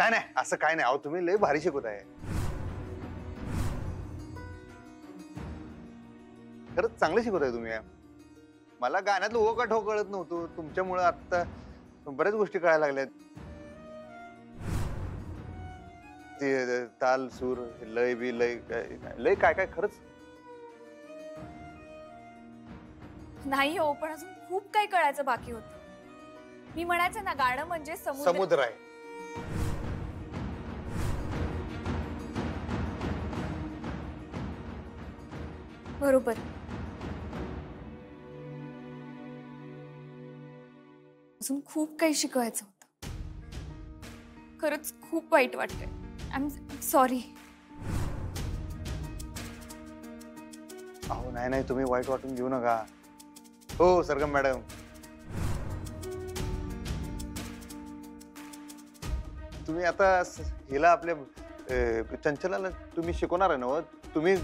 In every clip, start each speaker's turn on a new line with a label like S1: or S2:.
S1: नाही नाही असं काय नाही. अहो तुम्ही लय भारी शिकवताय. खरंच चांगलं शिकवताय तुम्ही. मला गाण्यातलं ओ का ठो कळत नव्हतं. तुमच्यामुळे आता बऱ्याच गोष्टी कळायला लागल्यात. ते ताल सूर लय बी लय लय काय काय खरंच.
S2: नाही हो, पण अजून खूप काही कळायचं बाकी होतं. मी म्हणायचे ना, गाणं म्हणजे
S1: समुद्र आहे.
S2: बरोबर. अजून खूप काही शिकवायचं होतं. खरंच खूप वाईट वाटतंय. I am sorry.
S1: अहो नाही नाही तुम्ही वाईट वाटून घेऊ नका. हो सरगम मॅडम. तुम्ही आता हिला आपल्या चंचलाला तुम्ही शिकवणार आहे ना. तुम्ही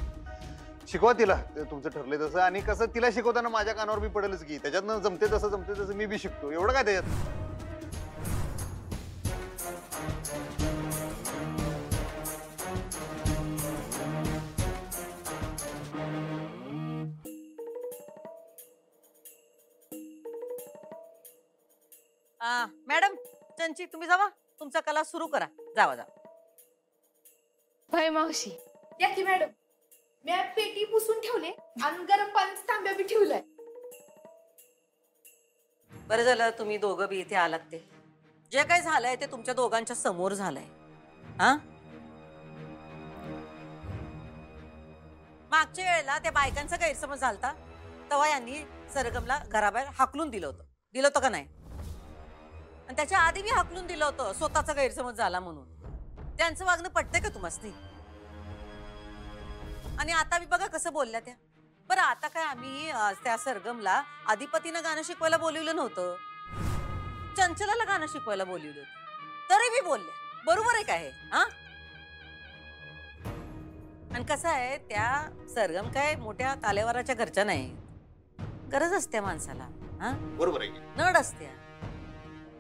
S1: शिकवा तिला तुमचं ठरलंय तसं. आणि कसं तिला शिकवताना माझ्या कानावर बी पडेलच की. त्याच्यातनं जमते तसं मी बी शिकतो. एवढं काय त्याच्यात.
S3: मॅडम चंची तुम्ही जावा, तुमचा कला सुरू करा. जावा जावा.
S2: भय मावशी.
S4: या की मॅडम. मी पेटी पुसून ठेवले आणि गरम पाण्याचा तांब्या बी ठेवलाय.
S3: बरं झालं तुम्ही दोघं बी इथे आलात. ते जे काही झालंय ते तुमच्या दोघांच्या समोर झालंय. हा मागच्या वेळेला त्या बायकांचा गैरसमज झालता तेव्हा यांनी सरगमला घराबाहेर हाकलून दिलं होतं का नाही. आणि त्याच्या आधी मी हाकलून दिलं होतं स्वतःचा गैरसमज झाला म्हणून. त्यांचं वागणं पटतंय का तुम्हाला? आणि आता मी बघा कसं बोलल्या त्या. बरं आता काय आम्ही त्या सरगमला आधिपतीनं गाणं शिकवायला बोलवलं नव्हतं, चंचलाला गाणं शिकवायला बोलवलं होतं, तरी मी बोलले. बरोबर आहे काय? हा आणि कसं आहे त्या सरगम काय मोठ्या तालेवाराच्या घरच्या नाही. गरज असते माणसाला. हा
S1: बरोबर आहे.
S3: नड असते.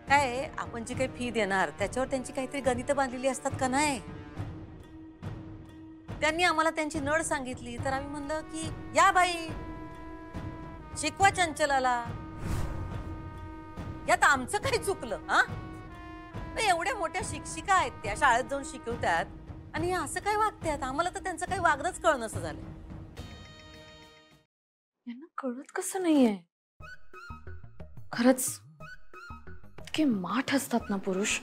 S3: काय आपण जी काही फी देणार त्याच्यावर त्यांची काहीतरी गणितं बांधलेली असतात का नाही. त्यांनी आम्हाला त्यांची नड सांगितली तर आम्ही म्हणलं की या बाई शिकवा चंचलाला. यात आमचं काही चुकलं? हा एवढ्या मोठ्या शिक्षिका आहेत त्या, शाळेत जाऊन शिकवतात आणि असं काय वागतात. आम्हाला तर त्यांचं काही वागणंच कळणं असं झालं.
S2: यांना कळत कसं नाहीये. खरंच इतके माठ असतात ना पुरुष.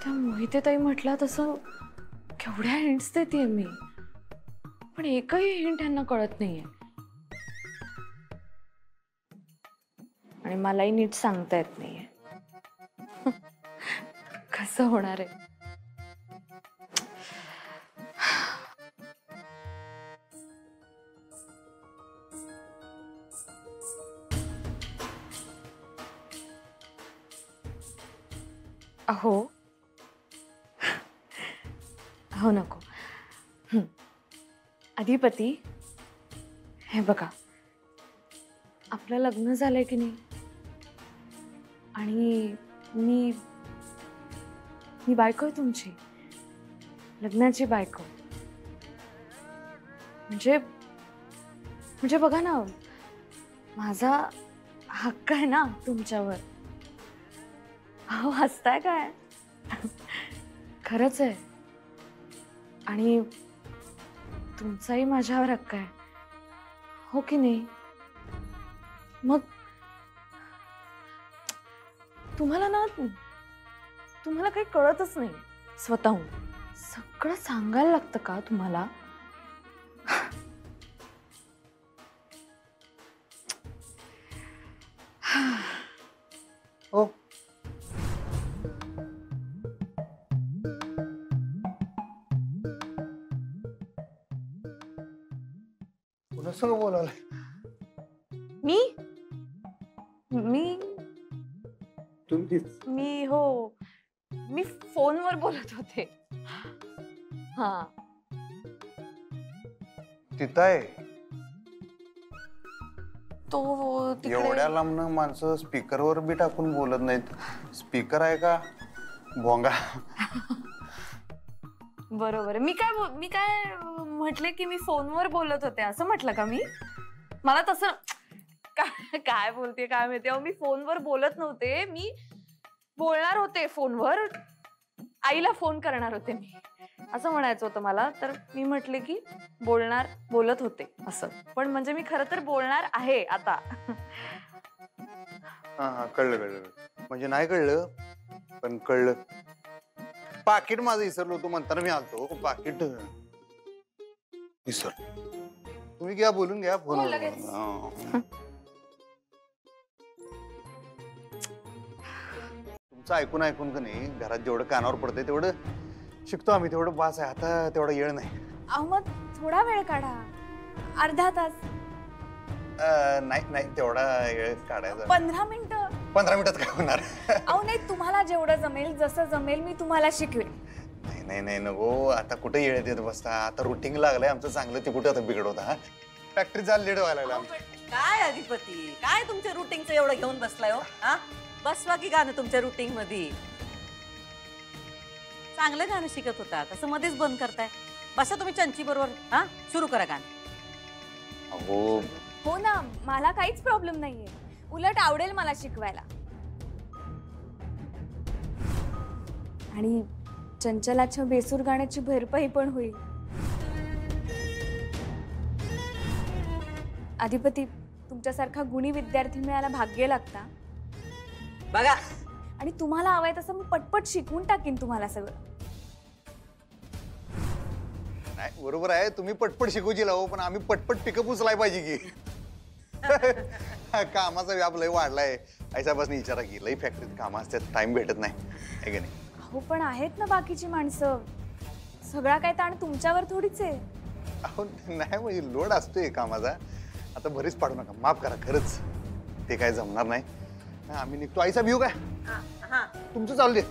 S2: त्या मोहितेताई म्हटल्या तसं केवढ्या हिंट्स देते मी, पण एकही हिंट यांना कळत नाहीये. आणि मलाही नीट सांगता येत नाहीये. कसं होणार आहे. अहो हो नको. अधिपती हे बघा, आपलं लग्न झालंय की नाही आणि मी बायको आहे तुमची, लग्नाची बायको. म्हणजे बघा ना, माझा हक्क आहे ना तुमच्यावर. अहो हसताय काय? खरंच आहे. आणि तुमचाही माझ्यावर हक्क आहे, हो की नाही? मग तुम्हाला काही कळतच नाही. स्वतःहून सगळं सांगायला लागतं का तुम्हाला?
S1: हो पुन्हा सगळं बोलावलंय.
S2: मी हो, मी फोनवर बोलत होते. हा
S1: तिथं आहे.
S2: तो
S1: एवढ्या लांबनं माणसं स्पीकरवर बी टाकून बोलत नाहीत. स्पीकर आहे का भोंगा.
S2: बरोबर. मी काय म्हटले की मी फोनवर बोलत होते असं म्हटलं का मी? मला तसं काय बोलते काय माहिती. अहो मी फोनवर बोलत नव्हते. मी बोलणार होते फोनवर. आईला फोन करणार होते मी असं म्हणायचं होतं मला. तर मी म्हटले की बोलत होते असं. पण म्हणजे मी खरं तर बोलणार आहे आता.
S1: हा कळलं. म्हणजे नाही कळलं पण कळलं. पाकिट माझं विसरलो होतो म्हणताना मी आलतो. पाकिट विसर. तुम्ही घ्या बोलून घ्या
S2: हो, लगेच.
S1: फोन. तुमचं ऐकून का नाही घरात जेवढं कानावर पडतंय तेवढं शिकतो आम्ही. तेवढं बास आहे. आता तेवढा येळ नाही.
S2: अहो मग थोडा वेळ काढा. अर्धा तास.
S1: नाही तेवढा वेळ काढायचा.
S2: 15 मिनिटं.
S1: 15 मिनिटात काय होणार?
S2: अहो नाही तुम्हाला जेवढं जमेल जसं जमेल मी तुम्हाला शिकवेन.
S1: नाही नको. आता कुठे येळ देत बसता. आता रुटीन लागलंय आमचं चांगलं. ते कुठे आता बिघडवता. फॅक्टरी चाल लेट व्हायला लागला आमचं.
S3: काय अधिपती काय तुमच्या रुटीनचं एवढं घेऊन बसलाय हो? हा बसवा की गाणं तुमच्या रुटीन मध्ये. चांगलं गाणं शिकत होता तसं मध्येच बंद करताय. बसा तुम्ही चंची बरोबर. हा सुरू करा गाणं.
S1: अहो
S2: हो ना मला काहीच प्रॉब्लेम नाहीये. उलट आवडेल मला शिकवायला. आणि चंचलाच्या बेसूर गाण्याची भरपाई पण होईल. अधिपती तुमच्यासारखा गुणी विद्यार्थी मिळायला भाग्य लागता.
S3: बघा
S2: आणि तुम्हाला हवंय तसं मी पटपट शिकवून टाकीन तुम्हाला सगळं.
S1: नाही बरोबर आहे. तुम्ही पटपट शिकवची लावू पण आम्ही पटपट पिकअप उचलाय पाहिजे की. कामाचा व्याप लय वाढलाय. ऐसापासून विचारा की लई फॅक्टरीत कामं असतात. टाइम भेटत नाही आहे का नाही?
S2: हो पण आहेत ना बाकीची माणसं. सगळा काय ताण तुमच्यावर थोडीच आहे.
S1: अहो नाही म्हणजे लोड असतोय कामाचा. आता भरीच पाडू नका. माफ करा खरंच. ते काय जमणार नाही. आम्ही निघतो. आईचा भिऊ काय
S3: हा
S1: तुमचं चालू दे.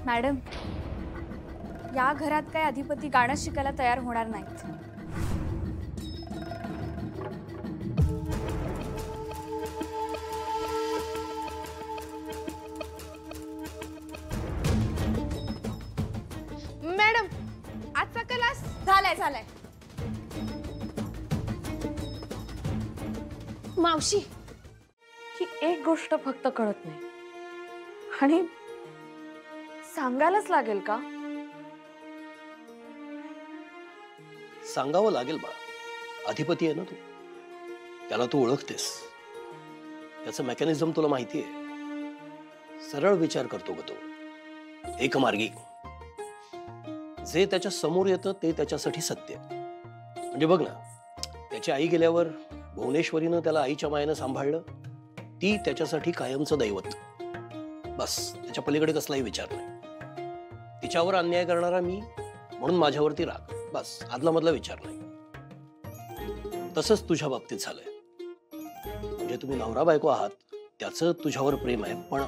S2: मॅडम या घरात काय अधिपती गाणं शिकायला तयार होणार नाहीत.
S4: मॅडम आजचा क्लास
S2: झालाय.
S4: मावशी
S2: ही एक गोष्ट फक्त कळत नाही आणि सांगायलाच लागेल का?
S5: सांगावं लागेल बा. अधिपती आहे ना तू. त्याला तू ओळखतेस. त्याचं मेकॅनिझम तुला माहिती आहे. सरळ विचार करतो ग तो. एकमार्गी. जे त्याच्या समोर येतं ते त्याच्यासाठी सत्य. म्हणजे बघ ना त्याची आई गेल्यावर भुवनेश्वरीनं त्याला आईच्या मायेनं सांभाळलं. ती त्याच्यासाठी कायमचं दैवत. बस त्याच्या पलीकडे कसलाही विचार नाही. तिच्यावर अन्याय करणारा मी म्हणून माझ्यावरती राग. बस आदला मधला विचार नाही. तसंच तुझ्या बाबतीत झालंय. म्हणजे तुम्ही नवरा बायको आहात. त्याचं तुझ्यावर प्रेम आहे पण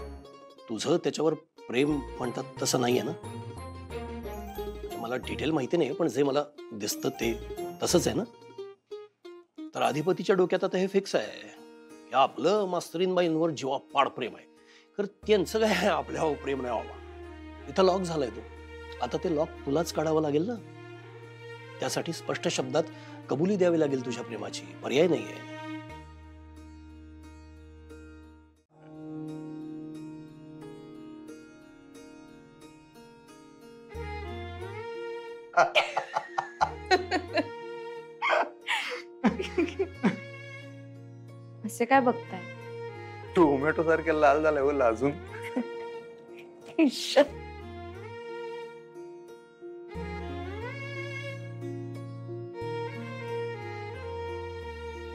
S5: तुझं त्याच्यावर प्रेम म्हणतात तसं नाहीये ना. मला डिटेल माहिती नाही पण जे मला दिसतं ते तसंच आहे ना. तर अधिपतीच्या डोक्यात आता हे फिक्स आहे की आपलं मास्तरीनबाईंवर जीवापाड प्रेम आहे. तर त्यांचं काय आपल्यावर प्रेम नाही व्हावं. इथं लॉक झालाय तो. आता ते लॉक तुलाच काढावं लागेल ना. त्यासाठी स्पष्ट शब्दात कबुली द्यावी लागेल तुझ्या प्रेमाची. पर्याय नाहीये.
S2: असे काय बघताय?
S1: टोमॅटो सारखे लाल झालाय हो लाजून.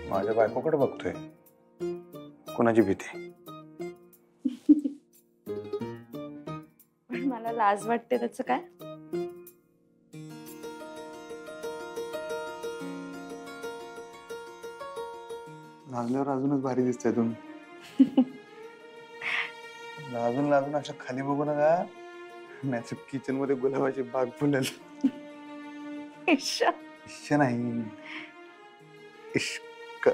S1: माझ्या बायकोकडे बघतोय. कोणाची भीती?
S2: पण मला लाज वाटते त्याचं काय?
S1: लाजल्यावर अजूनच भारी दिसतंय तुम्ही. लाजून अशा खाली बघू नका. नाही किचन मध्ये गुलाबाची बाग फुलेल. इश्क नाही इश्क.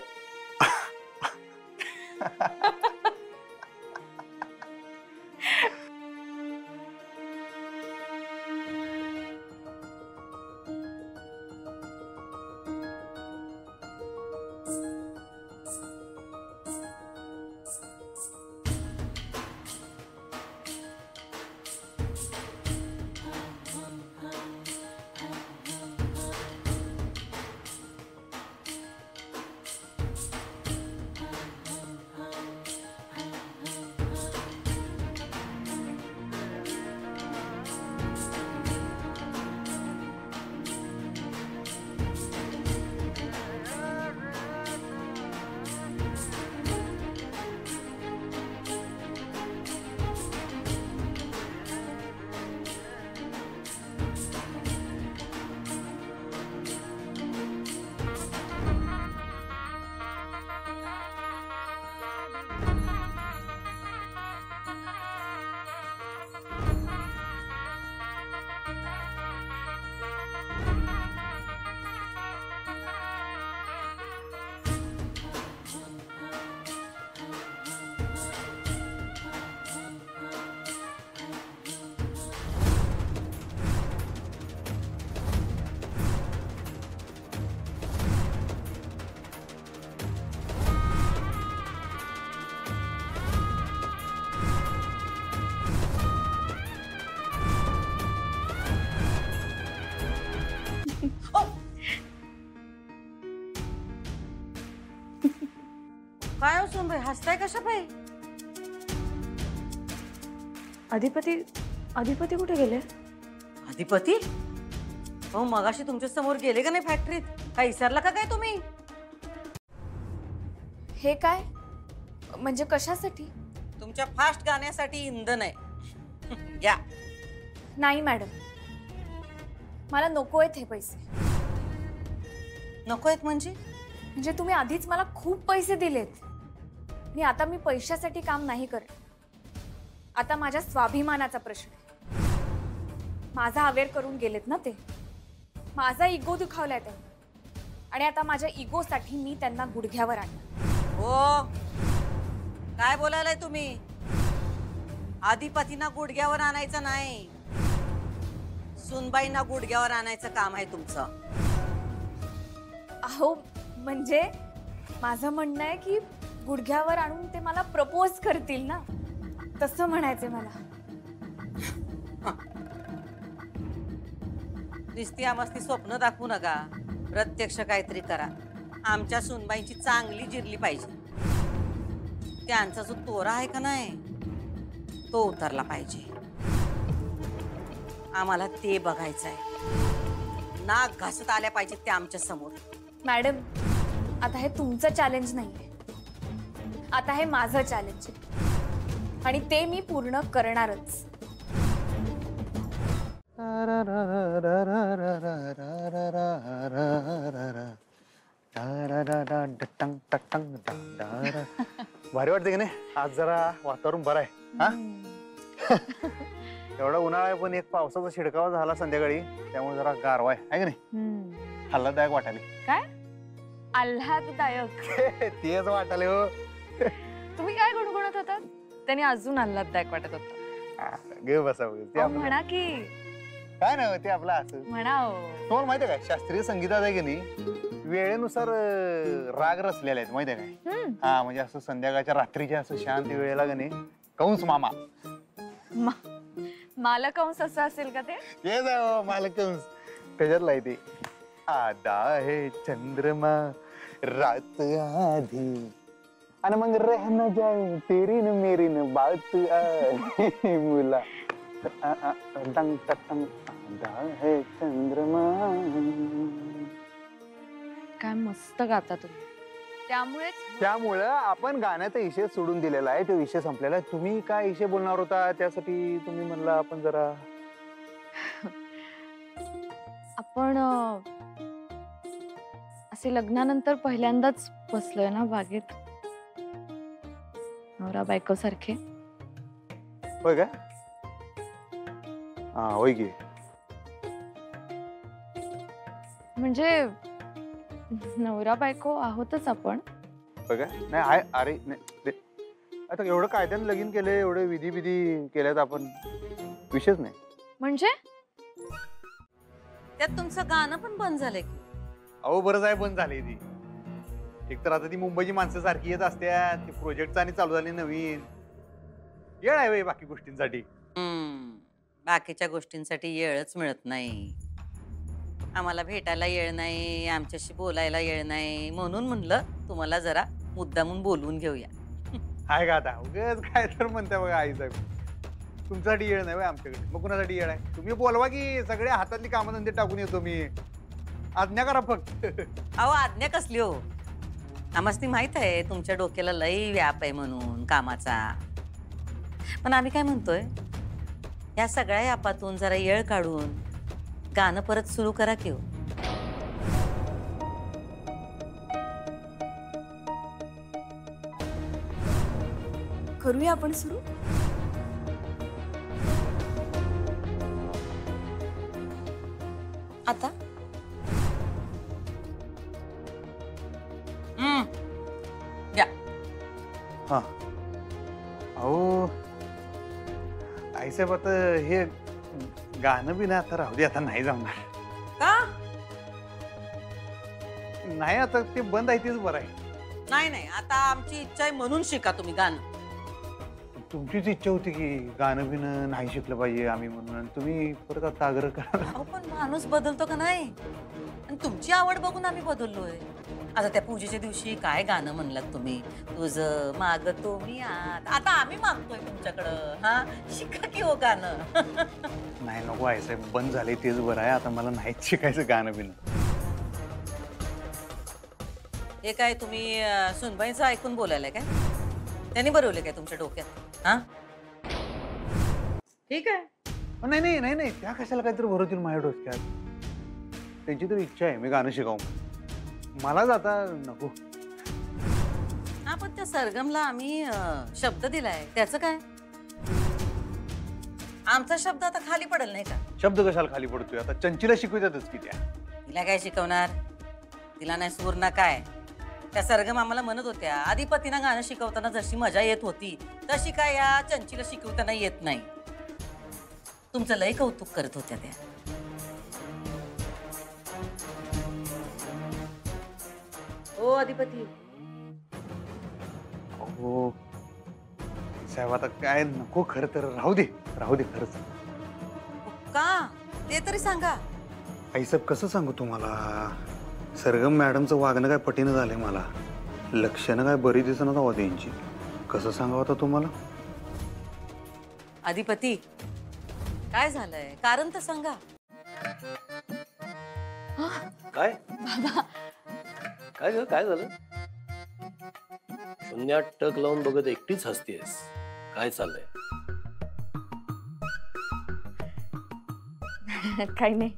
S3: काय हो सुनबाई, हसताय कशा पायी?
S2: अधिपती अधिपती कुठे गेले?
S3: अधिपती? हो, मगाशी तुमच्या समोर गेले का नाही फॅक्टरीत? काय विसरला का काय तुम्ही?
S2: हे काय म्हणजे कशासाठी?
S3: तुमच्या फास्ट गाण्यासाठी इंधन आहे. घ्या.
S2: नाही मॅडम, मला नको आहेत हे पैसे.
S3: नको आहेत म्हणजे?
S2: म्हणजे तुम्ही आधीच मला खूप पैसे दिलेत आणि आता मी पैशासाठी काम नाही करत. आता माझ्या स्वाभिमानाचा प्रश्न आहे. माझा अवेअर करून गेलेत ना ते. माझा इगो दुखावलाय त्यांनी आणि आता माझ्या इगोसाठी मी त्यांना गुडघ्यावर आणलं.
S3: हो, काय बोलायलाय तुम्ही? अधिपतींना गुडघ्यावर आणायचं नाही, सुनबाईंना गुडघ्यावर आणायचं काम आहे तुमचं.
S2: अहो म्हणजे माझं म्हणणं आहे की गुडघ्यावर आणून ते मला प्रपोज करतील ना, तसं म्हणायचंय मला.
S3: नुसती आमस्ती स्वप्न दाखवू नका, प्रत्यक्ष काहीतरी करा. आमच्या सुनबाईंची चांगली जिरली पाहिजे. त्यांचा जो तोरा आहे का नाही, तो उतरला पाहिजे. आम्हाला ते बघायचं आहे. नाक घासत आल्या पाहिजे ते आमच्या समोर.
S2: मॅडम, आता हे तुमचं चॅलेंज नाहीये, आता हे माझं चॅलेंज आहे आणि ते मी पूर्ण करणारच.
S1: भारी वाटते की नाही? आज जरा वातावरण बरं आहे. हा, एवढा उन्हाळा आहे पण एक पावसाचा शिडकावा झाला संध्याकाळी, त्यामुळे जरा गारवा आहे की नाही? आल्हाददायक वाटाले.
S2: काय आल्हाददायक?
S1: तेच वाटाले हो.
S2: तुम्ही काय गुणगुणत होतात? त्यांनी अजून आल्हाददायक वाटत होतं.
S1: गे बसा ते आपलं
S2: म्हणा की,
S1: काय नाही, ते आपलं असं
S2: म्हणा.
S1: तुम्हाला माहिती आहे काय, शास्त्रीय संगीतात आहे की नाही वेळेनुसार राग रचलेले आहेत, माहिती आहे काय? हा, म्हणजे असं संध्याकाळच्या रात्रीच्या असं शांत वेळेला का नाही कंस मामा
S2: मालकंस असं असेल का ते?
S1: तेच आहे मालकंस, त्याच्यातला आहे ते. आधा है चंद्रमा रात आधी आणि मग रह न जाए तेरी न मेरी न बात आधी मुला टंग टंग आधा है चंद्रमा.
S2: काय मस्त गाता तुम्ही.
S1: त्यामुळं आपण गाण्याचा विषय सोडून दिलेला आहे, तो विषय संपलेला आहे. तुम्ही काय विषय बोलणार होता, त्यासाठी तुम्ही म्हणला आपण जरा
S2: आपण असे लग्नानंतर पहिल्यांदाच बसलोय ना बागेत, नवरा बायको सारखे.
S1: होय का? हा, होय की.
S2: म्हणजे नवरा बायको आहोतच आपण,
S1: बघा नाही आहे अरे नाही आता एवढं कायद्याने लगीन केले एवढे विधी विधी केल्यात आपण विषयच नाही.
S2: म्हणजे
S3: त्यात तुमचं गाणं पण बंद झालंय की?
S1: अहो बरंच आहे बंद झाली ती. एकतर आता ती मुंबईची माणसं सारखी येत असत्यात ती प्रोजेक्ट आणि चालू झाली नवीन येळ आहे बाई बाकी गोष्टींसाठी.
S3: बाकीच्या गोष्टींसाठी वेळच मिळत नाही. आम्हाला भेटायला वेळ नाही, आमच्याशी बोलायला वेळ नाही, म्हणून म्हणलं तुम्हाला जरा मुद्दामून बोलवून घेऊया.
S1: आहे का आता उगाच काय तर म्हणताय बघा आई साहेब. तुमच्यासाठी येळ नाही बाई आमच्याकडे मग कुणासाठी येळ आहे. तुम्ही बोलवा की सगळ्या हातातली कामधंदे टाकून येतो मी. आज्ञा करा फक्त.
S3: अहो आज्ञा कसली हो, आम्हाला माहित आहे तुमच्या डोक्याला लई व्याप आहे म्हणून कामाचा. पण आम्ही काय म्हणतोय, या सगळ्या यापातून जरा येळ काढून गाणं परत सुरू करा की हो.
S4: करूया आपण सुरू. आता
S3: या
S1: हा अहो आई साहेब आता हे गाणं बी ना आता राहू दे आता नाही जमणार.
S3: का
S1: नाही आता ते बंद आहे तेच बरं आहे.
S3: नाही नाही, आता आमची इच्छा आहे म्हणून शिका तुम्ही गाणं.
S1: तुमचीच इच्छा होती की गाणं बिणं नाही शिकलं पाहिजे आम्ही म्हणून आणि तुम्ही परत आता आग्रह करा.
S3: अहो पण माणूस बदलतो का नाही, आणि तुमची आवड बघून आम्ही बदललोय. आता त्या पूजेच्या दिवशी काय गाणं म्हणलात तुम्ही, तुझं मागतो मी आत. आता आम्ही मागतोय तुमच्याकडं, हा शिका की हो गाणं.
S1: नाही नको आहे साहेब बंद झाले तेच बरं आहे. आता मला नाहीच शिकायचं गाणं बिणं.
S3: हे काय तुम्ही सुनबाईंचं ऐकून बोलायला काय? त्यांनी बरवले काय तुमच्या डोक्यात? हा ठीक आहे.
S1: नाही नाही नाही नाही त्या कशाला काहीतरी भरवतील माझ्या डोक्यात. त्यांची तर इच्छा आहे मी गाणं शिकावं. मलाच आता नको.
S3: हा पण त्या सरगमला आम्ही शब्द दिलाय, त्याचं काय? आमचा शब्द आता खाली पडेल नाही का?
S1: शब्द कशाला खाली पडतोय आता चंचीला शिकवतातच की त्या.
S3: तिला काय शिकवणार? तिला नाही सूर ना काय. त्या सरगम आम्हाला म्हणत होत्या आधिपतीना गाणं शिकवताना जशी मजा येत होती तशी काय या चंचीला शिकवताना येत नाही. तुमचं लय कौतुक करत होत्या त्या. हो अधिपती.
S1: हो साहेब आता काय नको खरं तर राहू दे खरंच.
S3: का ते तरी सांगा.
S1: आई साहेब कसं सांगू तुम्हाला. सरगम मॅडमचं वागणं काय पटीनं झालंय मला. लक्षणं काय बरी दिसणं हवं त्यांची. कसं सांगावं आता तुम्हाला.
S3: अधिपती काय झालंय कारण तर सांगा.
S5: काय काय ग काय झालं. शून्यात टक लावून बघत एकटीच हसतेस. काय चाललंय.
S2: काही नाही.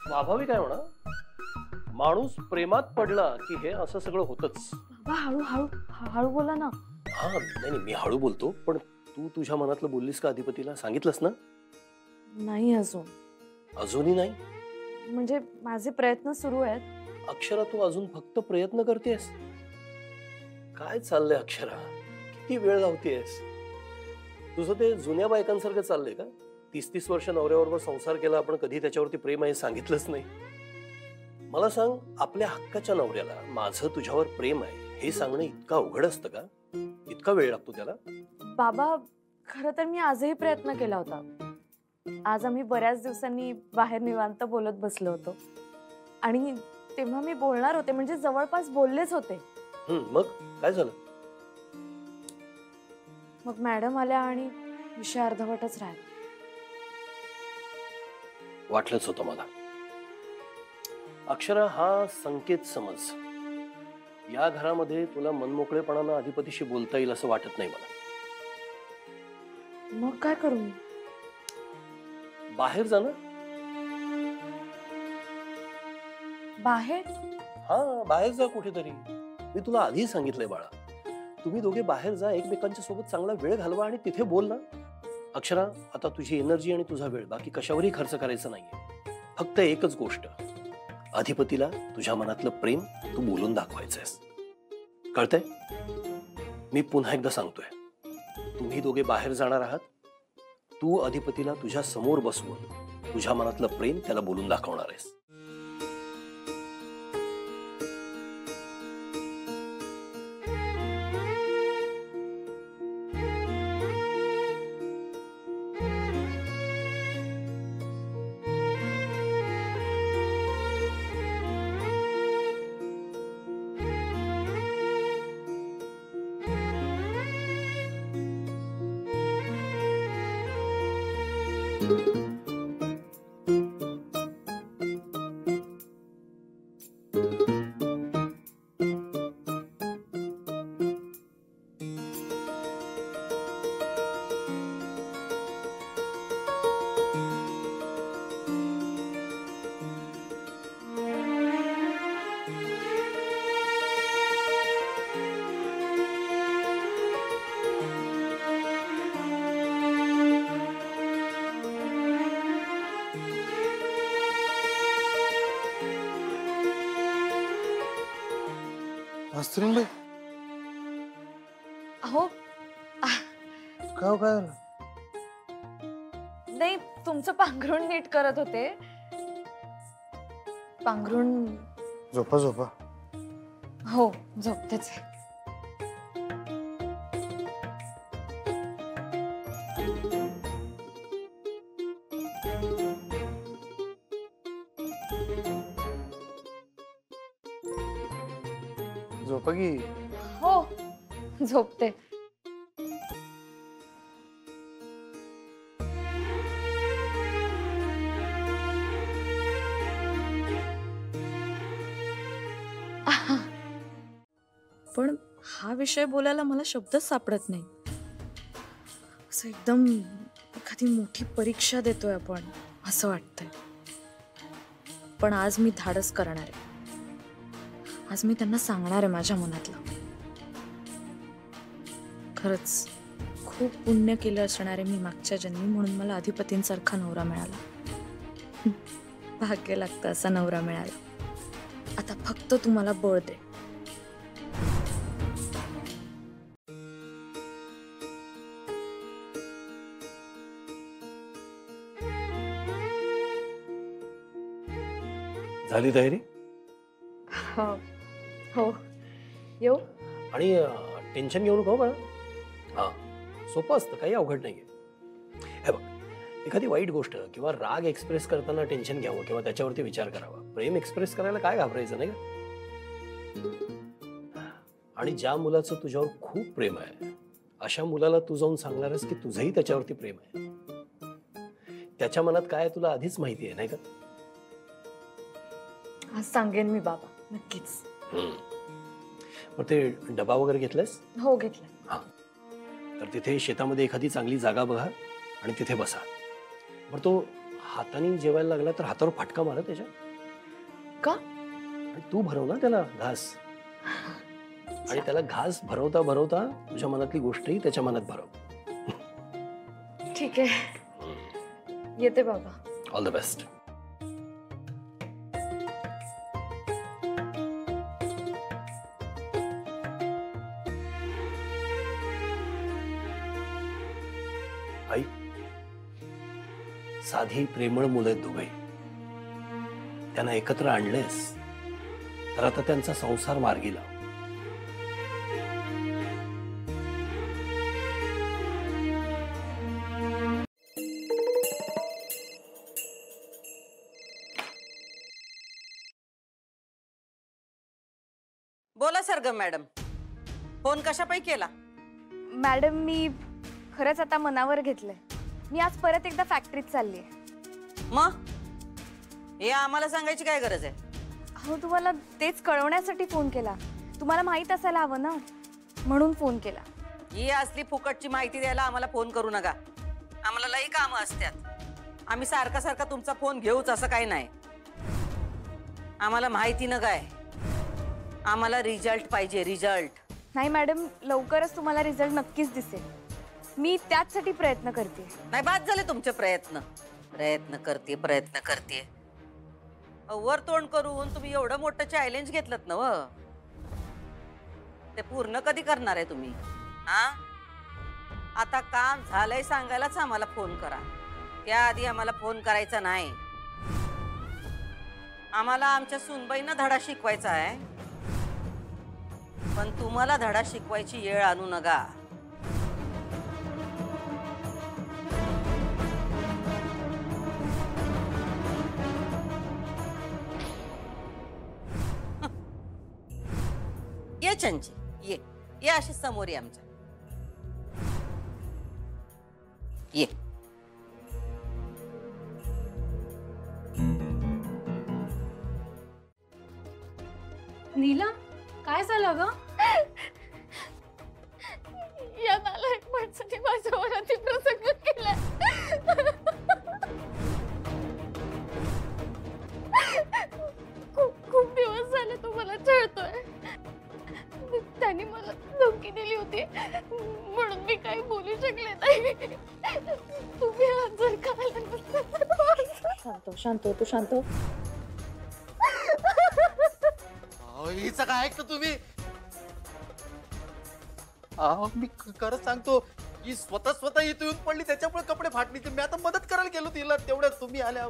S5: स्वाभाविक आहे म्हणा. माणूस प्रेमात पडला की हे असं सगळं होतच.
S2: बाबा हळू हळू हळू बोला ना.
S5: हा नाही मी हळू बोलतो पण तू तुझ्या मनातलं बोललीस का अधिपतीला. सांगितलंस ना.
S2: नाही अजून.
S5: अजूनही नाही.
S2: म्हणजे माझे प्रयत्न सुरू आहेत.
S5: अक्षरा तू अजून फक्त प्रयत्न करतेस. काय चाललंय अक्षरा. किती वेळ लावतेस. तुझं ते जुन्या बायकांसारखं चाललंय का. 30-30 वर्ष नवऱ्याबरोबर संसार केला आपण कधी त्याच्यावरती प्रेम आहे सांगितलंच नाही. मला सांग आपल्या हक्काच्या नवऱ्याला माझं तुझ्यावर प्रेम आहे हे सांगणं इतकं अवघड असतं का. इतका वेळ लागतो त्याला.
S2: बाबा खरं तर मी आजही प्रयत्न केला होता. आज आम्ही बऱ्याच दिवसांनी बाहेर निवांत बोलत बसलो होतो आणि तेव्हा मी बोलणार होते म्हणजे जवळपास बोललेच होते.
S5: मग काय झालं.
S2: मग मॅडम आल्या आणि विषय अर्धवटच राहिला.
S5: वाटलंच होतं मला. अक्षरा हा संकेत समज. या घरामध्ये तुला मनमोकळेपणानं अधिपतीशी बोलता येईल असं वाटत नाही मला.
S2: मग काय करू मी.
S5: बाहेर जा ना.
S2: बाहेर.
S5: हा बाहेर जा कुठेतरी. मी तुला आधी सांगितलंय बाळा. तुम्ही दोघे बाहेर जा एकमेकांच्या सोबत चांगला वेळ घालवा आणि तिथे बोल ना. अक्षरा आता तुझी एनर्जी आणि तुझा वेळ बाकी कशावरही खर्च करायचं नाहीये. फक्त एकच गोष्ट अधिपतीला तुझ्या मनातलं प्रेम तू बोलून दाखवायचंयस. कळतंय? मी पुन्हा एकदा सांगतोय, तुम्ही दोघे बाहेर जाणार आहात. तू अधिपतीला तुझ्या समोर बसवून तुझ्या मनातलं प्रेम त्याला बोलून दाखवणार आहेस.
S1: मास्तरीणबाई,
S2: अहो
S1: काय हो, काय झालं?
S2: नाही, तुमचं पांघरुण नीट करत होते. पांघरुण.
S1: झोपा झोपा.
S2: हो, झोपतेच आहे.
S1: झोपा की.
S2: हो, झोपते.
S6: पण हा विषय बोलायला मला शब्दच सापडत नाही. असं एकदम एखादी मोठी परीक्षा देतोय आपण असं वाटतंय. पण आज मी धाडस करणार आहे. आज मी त्यांना सांगणार आहे माझ्या मनातलं. खरंच खूप पुण्य केलं असणार आहे मी मागच्या जन्मी, म्हणून मला अधिपतींसारखा नवरा मिळाला. भाग्य लागतं असा नवरा मिळाला. आता फक्त तुम्हाला बळ दे.
S5: झाली तयारी?
S2: हो, येऊ.
S5: आणि टेन्शन घेऊ नको बाळा. हा, सोपं असतं, काही अवघड नाहीये. हे बघ, एखादी वाईट गोष्ट किंवा राग एक्सप्रेस करताना टेन्शन घ्यावं किंवा त्याच्यावरती विचार करावा. प्रेम एक्सप्रेस करायला काय घाबरायचं, नाही का? आणि ज्या मुलाचं तुझ्यावर खूप प्रेम आहे अशा मुलाला तू जाऊन सांगणारस की तुझंही त्याच्यावरती प्रेम आहे. त्याच्या मनात काय आहे तुला आधीच माहिती आहे, नाही का?
S2: आज सांगेन मी बाबा, नक्कीच.
S5: मग ते डबा वगैरे घेतलायस?
S2: हो, घेतलं.
S5: हा, तर तिथे शेतामध्ये एखादी चांगली जागा बघा आणि तिथे बसा. बरं, तो हाताने जेवायला लागला तर हातावर फाटका मारा त्याच्या.
S2: का?
S5: आणि तू भरव ना त्याला घास. आणि त्याला घास भरवता भरवता तुझ्या मनातली गोष्टही त्याच्या मनात भरव.
S2: ठीक आहे, येते बाबा.
S5: All the best. आई, साधी प्रेमळ मुलं आहेत दोघे. त्यांना एकत्र आणलेस तर आता त्यांचा संसार मार्गी लाव.
S3: बोला सरगम मॅडम, फोन कशापायी केला?
S2: मॅडम, मी खरंच आता मनावर घेतलंय. मी आज परत एकदा फॅक्टरीत चालली आहे.
S3: मग हे आम्हाला सांगायची काय गरज आहे?
S2: हो, तुम्हाला तेच कळवण्यासाठी फोन केला. तुम्हाला माहित असायला हवं ना, म्हणून फोन केला.
S3: ही असली फुकटची माहिती द्यायला आम्हाला फोन करू नका. आम्हाला लई कामं असतात. आम्ही सारखा सारखा तुमचा फोन घेऊच असं काही नाही. आम्हाला माहिती न काय, आम्हाला रिझल्ट पाहिजे, रिझल्ट.
S2: नाही मॅडम, लवकरच तुम्हाला रिझल्ट नक्कीच दिसेल. मी त्याचसाठी प्रयत्न करते.
S3: नाही, बाद झाले तुमचे प्रयत्न. प्रयत्न करते. वर तोंड करून तुम्ही एवढं मोठं चॅलेंज घेतलं ना. ते पूर्ण कधी करणार आहे तुम्ही? हा, आता काम झालंय सांगायलाच आम्हाला फोन करा. त्याआधी आम्हाला फोन करायचा नाही. आम्हाला आमच्या सुनबाईंना धडा शिकवायचा आहे, पण तुम्हाला धडा शिकवायची वेळ आणू नका. ये चंची, ये अशी समोर ये आमच्या. ये.
S6: नीला, काय झालं ग?
S4: या नालायक माणसाने माझ्यावर अतिप्रसंग केलाय. खूप दिवस झाले तो मला छळतोय. त्याने मला धमकी दिली होती म्हणून मी काही बोलू शकले नाही. तुम्ही आज जर का आला नसता.
S6: शांत हो तू, शांत हो.
S7: हिचं काय ऐकतं तुम्ही? मी खरंच सांगतो की स्वतः इथे येऊन पडली, त्याच्यामुळे कपडे फाटली. मी आता मदत करायला गेलो तिला, तेवढ्यात तुम्ही आल्या.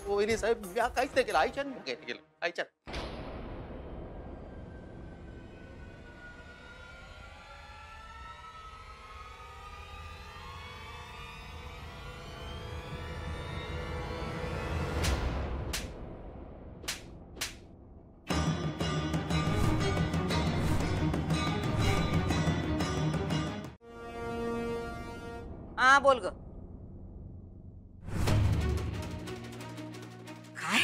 S7: वहिनी साहेब, मी काहीच नाही केलं. आईच्या केलं, आईच्या.
S3: हा, बोल ग. काय?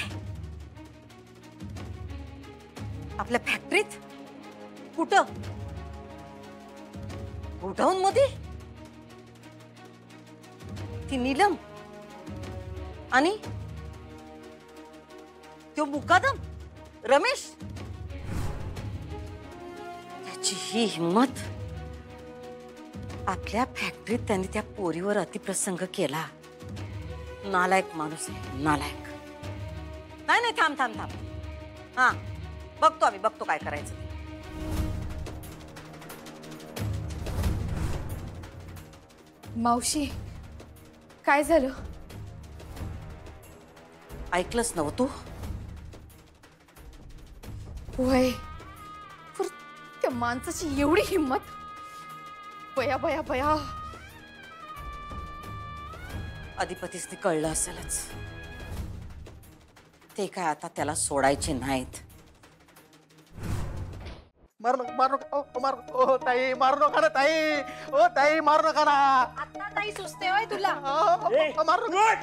S3: आपल्या फॅक्टरीत? कुठं? गोडाऊन मध्ये? ती नीलम आणि तो मुकादम रमेश, त्याची ही हिम्मत. आपल्या फॅक्टरीत त्यांनी त्या पोरीवर अतिप्रसंग केला. नालायक माणूस आहे, नालायक. नाही, थांब. हा, बघतो आम्ही, बघतो काय करायचं.
S4: मावशी, काय झालं?
S3: ऐकलंच नव तू?
S4: होय, पर त्या माणसाची एवढी हिम्मत. बया बया बया.
S3: अधिपतीसनी कळलं असेलच. ते काय आता त्याला सोडायचे नाहीत.
S7: मारू नका ताई, मारू नका ना ताई. ओ ताई, मारू नका ना.
S4: आता नाही सुचते होय तुला?
S7: मारू नका.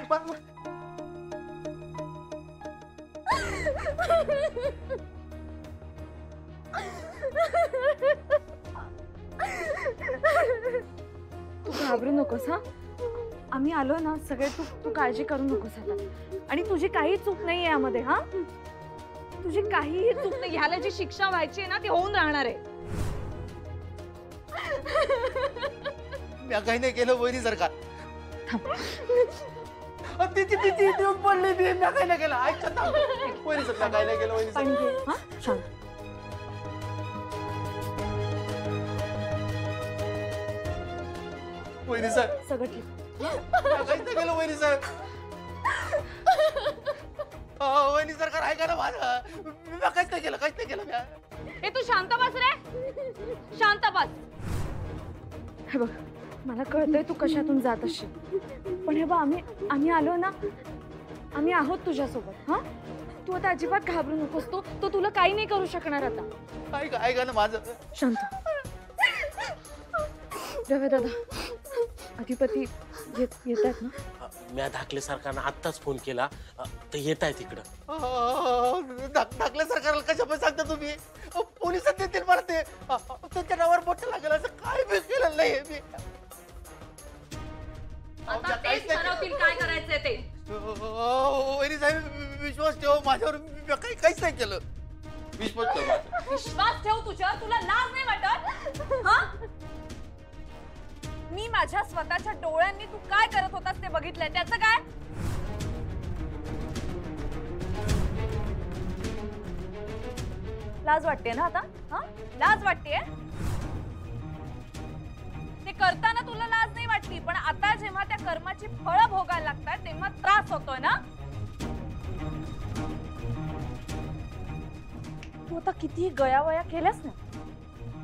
S6: तू घाबरू नकोस. हा, आम्ही आलो ना सगळे. तू काळजी करू नकोस आता. आणि तुझी काही चूक नाहीये यामध्ये. हा, तुझी काहीही चूक नाही. ह्याला जी शिक्षा व्हायची आहे ना ती होऊन राहणार आहे.
S7: मी काही नाही केलं वहिनी सरकार. ती येऊन पडली. मी काही नाही केलं. ऐकत वहिनी सरकार, काही नाही केलं वहिनी
S6: पाणी
S7: सरकार.
S6: घे. हा, शांत.
S7: वहिनी साहेब,
S6: सगळं ठीक.
S7: काहीच नाही केलं वहिनी साहेब. वहिनी सरकार, ऐका ना माझं. मी काहीच नाही केलं.
S6: ए, तू शांत बस रे, शांत बस. हे बघ, मला कळतंय तू कशातून जात असशील, पण हे बघ, आम्ही आलो ना. आम्ही आहोत तुझ्यासोबत. हा, तू आता अजिबात घाबरू नकोस. तो तुला काही नाही करू शकणार आता.
S7: ऐका ना माझं.
S6: शांत. रवे दादा, अधिपती येत आहेत ना?
S5: मी धाकले सरकारनं आत्ताच फोन केला, तर येत आहे तिकडं.
S7: धाकल्या सरकारला कशा पण सांगता तुम्ही? पोलिसात देतील मला ते. त्यांच्या नावावर बोट लागेल असं काय मी केलं नाही. मी
S6: काय करायचंय ते.
S7: वहिनी साहेब, विश्वास ठेव माझ्यावर. मी काहीच नाही केलं.
S2: विश्वास ठेव तुझ्यावर. तुला लाज नाही वाटत? हा, मी माझ्या स्वतःच्या डोळ्यांनी तू काय करत होतास ते बघितलंय. त्याचं काय? लाज वाटते ना आता? हा, लाज वाटते? ते करताना तुला लाज नाही वाटली, पण आता जेव्हा त्या कर्माची फळं भोगायला लागतात तेव्हा त्रास होतोय ना? तू आता किती गयावया केल्यास ना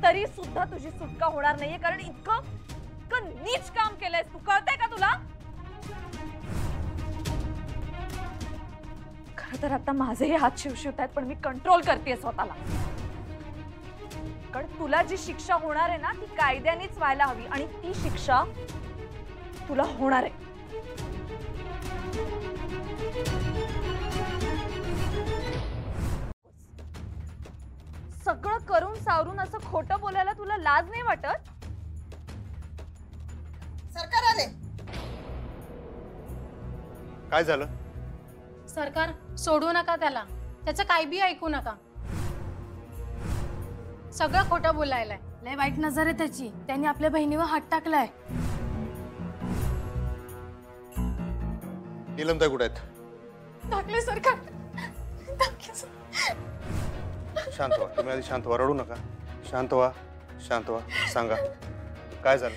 S2: तरी सुद्धा तुझी सुटका होणार नाहीये, कारण इतकं नीच काम केलंयस तू. कळतंय का तुला? खरं तर आता माझेही हात शिवशिवत आहेत, पण मी कंट्रोल करतेय स्वतःला. कारण तुला जी शिक्षा होणार आहे ना ती कायद्यानेच व्हायला हवी, आणि ती शिक्षा तुला होणार आहे. सगळं करून सावरून असं खोटं बोलायला तुला लाज नाही वाटत?
S3: सरकार आले.
S1: काय झालं?
S4: सरकार सोडू नका त्याला, त्याचं काय बी ऐकू नका. सगळं खोटं बोलायलाय. लय वाईट नजर आहे त्याची. त्यांनी आपल्या बहिणीवर हात टाकलाय.
S1: नीलमताई कुठे आहेत?
S4: टाकले सरकार.
S1: शांत व्हा, तुम्ही आधी शांत व्हा, रडू नका. शांत व्हा, शांत व्हा. सांगा काय झालं?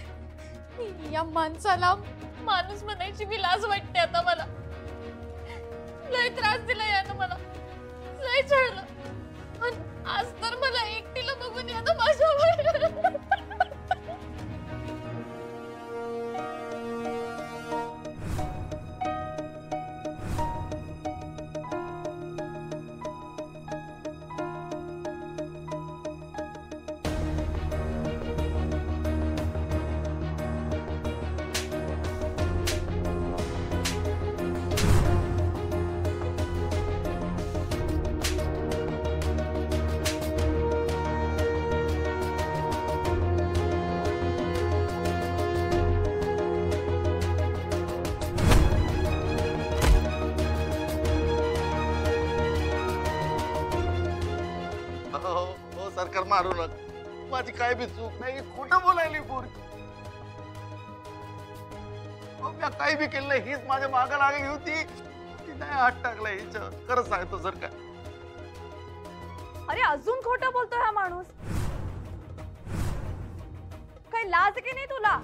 S4: या माणसाला माणूस म्हणायची मी लाज वाटते आता मला. लय त्रास दिला यानं मला, लय छळलं. आणि आज तर मला एकटीला बघून यानं माझ्यावर.
S7: हो सरकार मारू नका. माझी काय बी चूक नाही. खोटं बोलायली पोरगी. मी काही बी केलं नाही. हीच माझ्या मागं लागली होती. ती नाही हात टाकला हिच्यावर. खरंच सांगतो सरकार.
S2: अरे अजून खोटं बोलतोय हा माणूस. काही लाज की नाही तुला?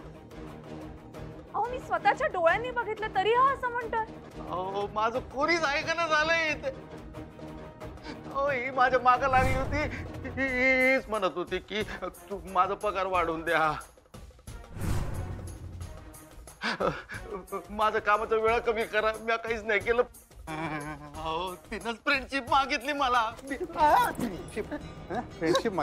S2: अहो मी स्वतःच्या डोळ्यांनी बघितलं तरी हा असं म्हणतोय.
S7: अहो माझं कोणीच ऐकणं झालंय इथे. हो ही माझ्या मागं लागली होती. हीच म्हणत होती की तू माझा पगार वाढवून द्या, माझं कामाचा वेळ कमी करा. मी काहीच नाही केलं. हो तिनंच फ्रेंडशिप मागितली मला.
S1: फ्रेंडशिप मागितली? फ्रेंडशिप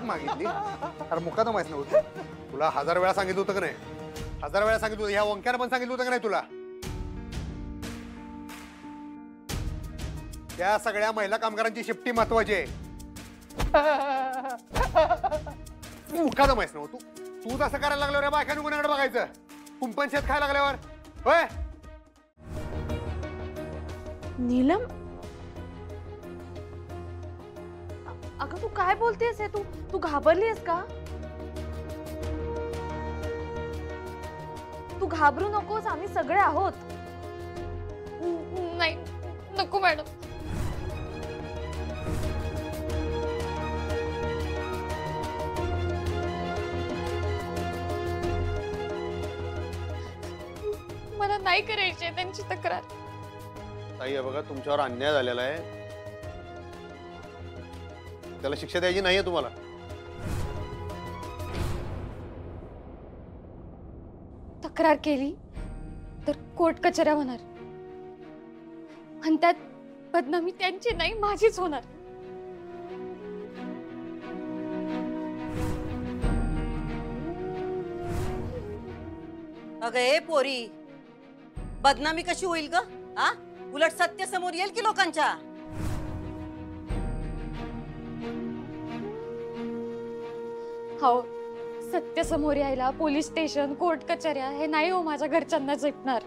S1: मागितली? अरे मुकादम आहेस ना होती. तुला 1000 वेळा सांगितलं होतं का नाही? 1000 वेळा सांगितलं होतं. ह्या वंक्यानं पण सांगितलं होतं का नाही तुला? त्या सगळ्या महिला कामगारांची शिफ्टी महत्वाची आहे. मुकादम आहेस ना हो तू. तूच असं करायला लागल्यावर बायकांनी कोणाकडे बघायचं? कुंपण शेत खायला लागल्यावर होय?
S2: नीलम, अगं तू काय बोलतेस हे? तू घाबरलीस का? तू घाबरू नकोस, आम्ही सगळे आहोत.
S4: नाही नको मॅडम. मला नाही करायची त्यांची तक्रार.
S1: ताई बघा तुमच्यावर अन्याय झालेला आहे. त्याला शिक्षा द्यायची नाहीये तुम्हाला.
S4: तक्रार केली तर कोर्ट कचऱ्या होणार, आणि त्यात बदनामी त्यांची नाही माझीच होणार.
S3: अगं ए पोरी, बदनामी कशी होईल ग? हा, उलट सत्य समोर येईल की लोकांच्या.
S4: हो, सत्य समोर यायला पोलीस स्टेशन, कोर्ट कचऱ्या हे नाही हो माझ्या घरच्यांना झेपणार.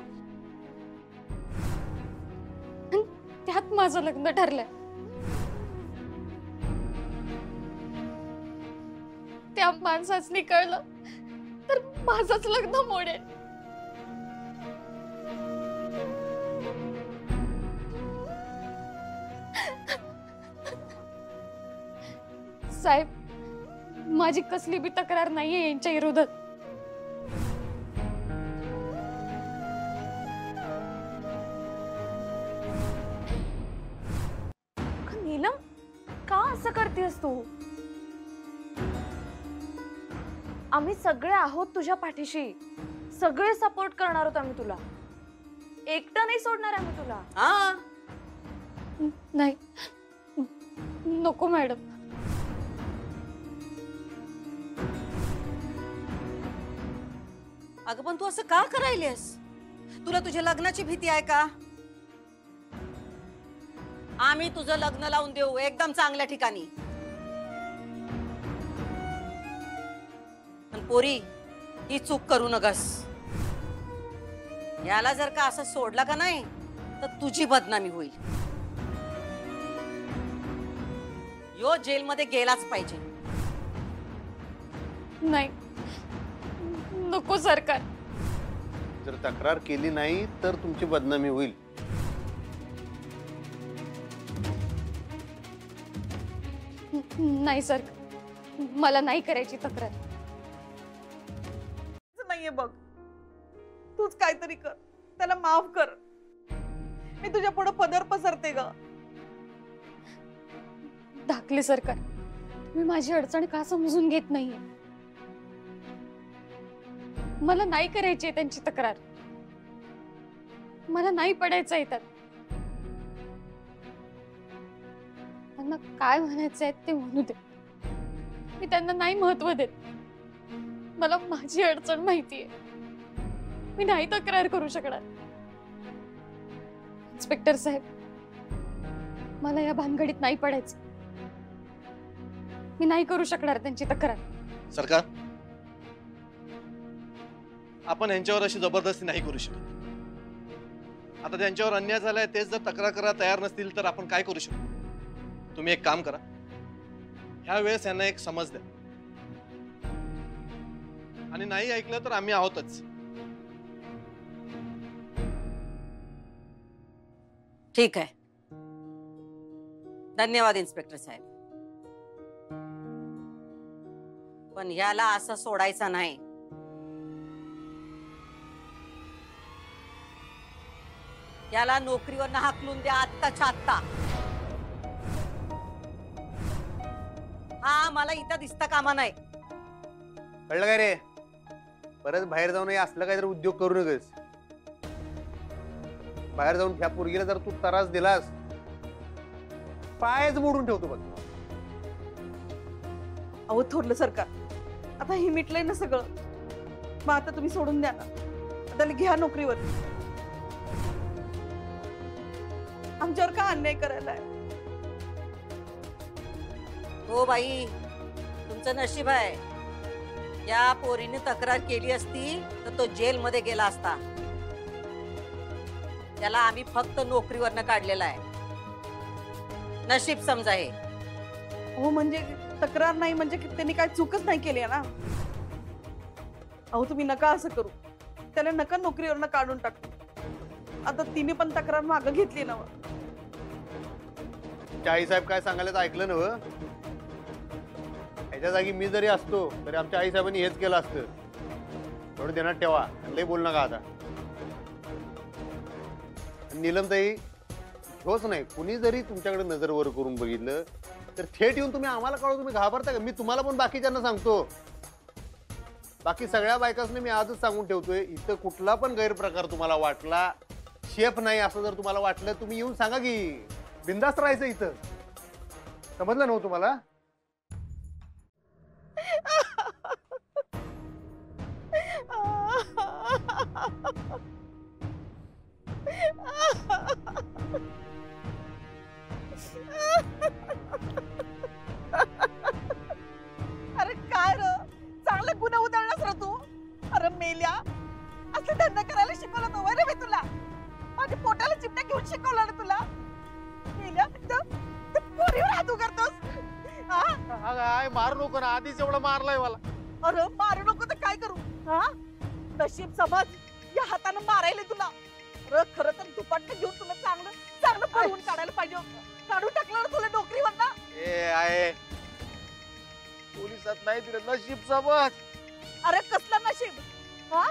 S4: त्यात माझं लग्न ठरलंय. त्या माणसाचनी कळलं तर माझंच लग्न मोडेल. साहेब, माझी कसली बी तक्रार नाहीये यांच्या विरोधात.
S2: नीलम, का असं करतेस तू? आम्ही सगळे आहोत तुझ्या पाठीशी. सगळे सपोर्ट करणार आहोत आम्ही तुला. एकटं नाही सोडणार आम्ही तुला.
S3: हा,
S4: नाही, नको मॅडम.
S3: अगं पण तू असं का करायलीस? तुला तुझ्या लग्नाची भीती आहे का? आम्ही तुझं लग्न लावून देऊ एकदम चांगल्या ठिकाणी. पण पोरी, ही चूक करू नकस. याला जर का असं सोडला का नाही तर तुझी बदनामी होईल. यो जेलमध्ये गेलाच पाहिजे.
S4: नाही, नको सरकार.
S1: जर तक्रार केली नाही तर तुमची बदनामी होईल.
S4: नाही सर, मला नाही करायची तक्रार.
S8: नाहीये बघ, तूच काहीतरी कर, त्याला माफ कर. मी तुझ्या पुढे पदर पसरते ग.
S4: धाकले सरकार, तुम्ही माझी अडचण का समजून घेत नाहीये? मला नाही करायची त्यांची तक्रार. मला नाही पडायचं येतात. त्यांना काय म्हणायचं आहे ते म्हणू दे. मी त्यांना नाही महत्व देत. मला माझी अडचण माहितीये. मी नाही तक्रार करू शकणार. इन्स्पेक्टर साहेब, मला या भानगडीत नाही पडायचं. मी नाही करू शकणार त्यांची तक्रार.
S7: सरकार, आपण यांच्यावर अशी जबरदस्ती नाही करू शकत. आता त्यांच्यावर अन्याय झालाय, तेच जर तक्रार करायला तयार नसतील तर आपण काय करू शकतो? तुम्ही एक काम करा, ह्या वेळेस यांना एक समज द्या, आणि नाही ऐकलं तर आम्ही आहोतच.
S3: ठीक आहे. धन्यवाद इन्स्पेक्टर साहेब. पण याला असं सोडायचं नाही. याला नोकरीवर हाकलून द्या आत्ताच्या आत्ता. हा, मला इथं दिसता कामा नाही.
S1: कळलं काय रे? परत बाहेर जाऊन असलं काहीतरी उद्योग करू नकस. बाहेर जाऊन ह्या पोरगीला जर तू त्रास दिलास, पायच मोडून ठेवतो बघ.
S8: अहो थोरलं सरकार, आता हे मिटलंय ना सगळं. मग आता तुम्ही सोडून द्या ना. त्याला घ्या नोकरीवर. आमच्यावर का अन्याय करायला?
S3: हो बाई, तुमचं नशीब आहे. या पोरीने तक्रार केली असती तर तो जेलमध्ये गेला असता. त्याला आम्ही फक्त नोकरीवरनं काढलेला आहे. नशीब समजा हे.
S8: हो म्हणजे तक्रार नाही म्हणजे त्यांनी काय चूकच नाही केली आहे ना. अहो तुम्ही नका असं करू. त्याला नका नोकरीवरनं काढून टाकू. आता तिने पण तक्रार मागं घेतली ना.
S1: आईसाहेब काय सांगायला ऐकलं नव? ह्याच्या जागी मी जरी असतो तरी आमच्या आईसाहेबांनी हेच केलं असतं. थोडं देण्यात ठेवा, लय बोल नका आता. नीलमताई, होच नाही, कुणी जरी तुमच्याकडे नजर वर करून बघितलं तर थेट येऊन तुम्ही आम्हाला कळव. तुम्ही घाबरता का? मी तुम्हाला पण बाकीच्यांना सांगतो. बाकी सगळ्या बायकांनी मी आजच सांगून ठेवतोय, इथं कुठला पण गैरप्रकार तुम्हाला वाटला, शेफ नाही असं जर तुम्हाला वाटलं, तुम्ही येऊन सांगा की. बिंदास्त राहायचं इथं. समजलं नव्हतं तुम्हाला?
S8: अरे काय र, चांगला गुन्हा उधळलास र तू. अरे मेल्या, असं धंदा करायला शिकवलं तो रे मी तुला. माझ्या पोटाला चिमटा घेऊन शिकवलं ना तुला. मेल्या, पोरीवर हात उगारतोस. हा?
S1: मारू नको ना, आधीच एवढं मारलंय मला.
S8: अरे मारू नको तर काय करू हा? नशीब समज या हातानं मारायला तुला. अरे खरं तर दुपट्टा घेऊन तुला चांगलं चांगलं पळवून काढायला पाहिजे होतं. काढून टाकलं ना तुला नोकरीवर ना.
S1: ए आहे पोलिसात नाही दिलं, नशीब समज.
S8: अरे कसलं नशीब हा?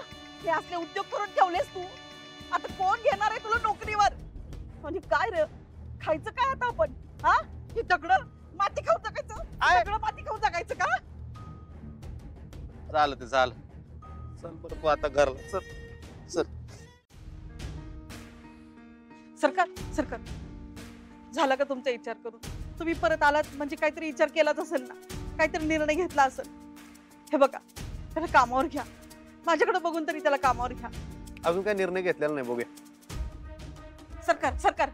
S8: हे असले उद्योग करून ठेवलेस तू. आता कोण घेणार आहे तुला नोकरीवर? आणि काय रे खायचं काय आता आपण हा? हे दगडं माती खाऊन जगायचं? दगडं माती खाऊन जगायचं का?
S1: झालं ते झालं. चल बरं तू आता घरला चल. चल.
S8: सरकार सरकार झाला का तुमचा विचार करून? तुम्ही परत आलात म्हणजे काहीतरी विचार केलाच असेल ना, काहीतरी निर्णय घेतला असेल. हे बघा त्याला कामावर घ्या. माझ्याकडे बघून तरी त्याला कामावर घ्या.
S1: अजून काय निर्णय घेतलेला नाही, बघूया.
S8: सरकार सरकार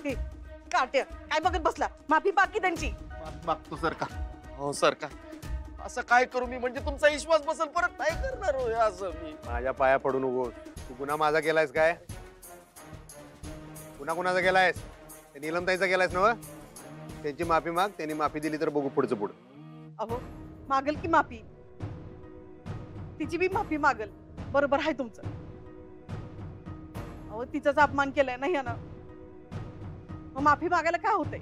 S8: हे काट्या काय बघत बसला? माफी बाकी त्यांची.
S1: मागतो सरकार.
S7: हो सरकार, असं काय करू मी म्हणजे तुमचा विश्वास बसेल, परत नाही करणार हो हे असं मी.
S1: माझ्या पाया पडू नको. तू गुन्हा माझा केलायस काय? गुन्हा कुणाचा केलायस? ते नीलमताईचा केलायस ना? त्यांची माफी माग. त्यांनी माफी दिली तर बघू पुढचं पुढं.
S8: अहो मागल की माफी, तिची बी माफी मागल. बरोबर आहे तुमचं. अहो तिचाच अपमान केलाय ना ह्यानं. मग माफी मागायला काय होतंय?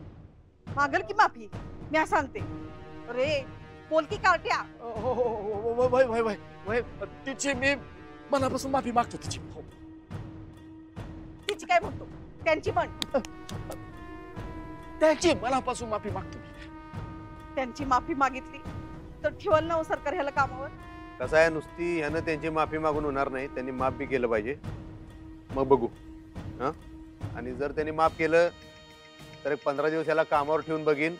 S8: मागल की माफी, मी असं सांगते. अरे बोल की कार्ट्या.
S7: तिची मी मनापासून माफी मागतो तिची. हो.
S8: तिची काय म्हणतो? त्यांची पण.
S7: त्याची मनापासून माफी मागतो मी.
S8: त्यांची माफी मागितली तर ठेवल ना हो सरकार ह्याला कामावर.
S1: कसं आहे, नुसती ह्यानं त्यांची माफी मागून होणार नाही. त्यांनी माफ बी केलं पाहिजे, मग बघू. हा, आणि जर त्यांनी माफ केलं तर एक 15 दिवस याला कामावर ठेवून बघीन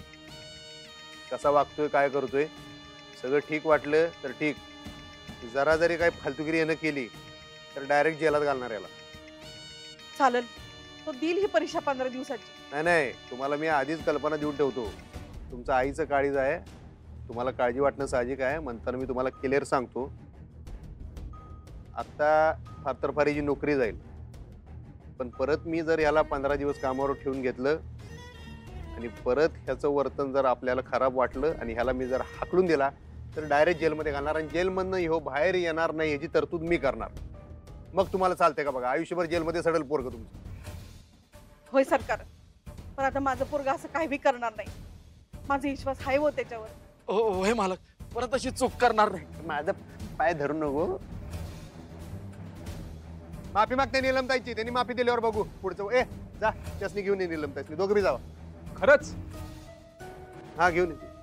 S1: कसा वागतोय, काय करतोय. सगळं ठीक वाटलं तर ठीक. जरा जरी काही फालतुगिरी यानं केली तर डायरेक्ट जेलात घालणार याला.
S8: चालेल, तो देईल ही परीक्षा 15 दिवसाची.
S1: नाही नाही, तुम्हाला मी आधीच कल्पना देऊन ठेवतो. तुमचं आईचं काळीज आहे, तुम्हाला काळजी वाटणं साहजिक आहे. म्हणताना मी तुम्हाला क्लिअर सांगतो, आता फार तर फार ही नोकरी जाईल. पण परत मी जर याला 15 दिवस कामावर ठेवून घेतलं आणि परत ह्याचं वर्तन जर आपल्याला खराब वाटलं आणि ह्याला मी जर हाकलून दिला तर डायरेक्ट जेलमध्ये घालणार. आणि जेलमधनं ह्यो बाहेर येणार नाही याची तरतूद मी करणार. मग तुम्हाला चालते का? बघा, आयुष्यभर जेलमध्ये सडल पोरग तुमचं.
S8: होय सरकार, पण आता माझं पोरगा असं काही बी करणार नाही. माझा विश्वास आहे हो त्याच्यावर.
S7: हो हे मालक, परत अशी चूक करणार नाही.
S1: माझं पाय धरू नको. माफी मागते नीलमताईची. त्यांनी माफी दिल्यावर बघू पुढचं. जा चसनी घेऊन ये नीलमताईची, दोघं बी जावा.
S7: खरंच?
S1: हा घेऊन ये.